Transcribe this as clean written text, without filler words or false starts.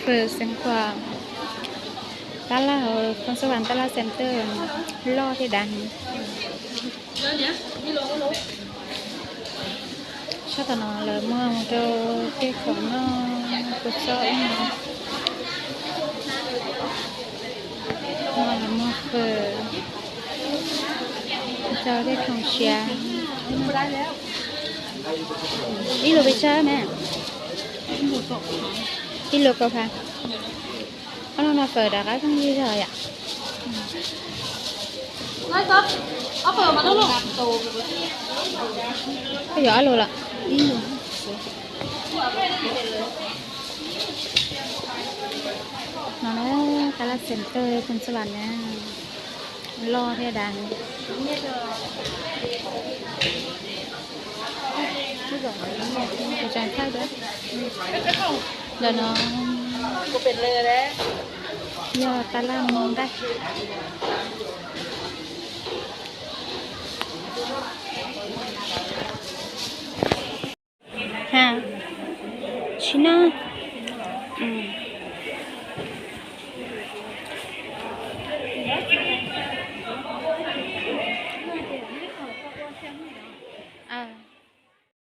เปิดเสียงกว่าตลาดคนสวรรค์ตลาดเซ็นเตอร์ล่อที่ดังชอบตอนเลยเมื่อมันจะเกี่ยวกับน้องกุศลมาเปิดจะได้ของเชียร์นี่เราไปเช้าแม่ที่โลกค่ะเรามาเปิดอะไรทั้งนี้เลยอ่ะไม่ครับเอาเปิดมาแล้วลูกก็เยอะเลยล่ะนั่นแหละตลาดเซ็นเตอร์คุณสวรรค์เนี่ยรอที่ดังกูจะใช่ด้วยเดี๋ยวน้องกูเป็นเลยแล้วยอดตลาดมองได้ฮะชิน่า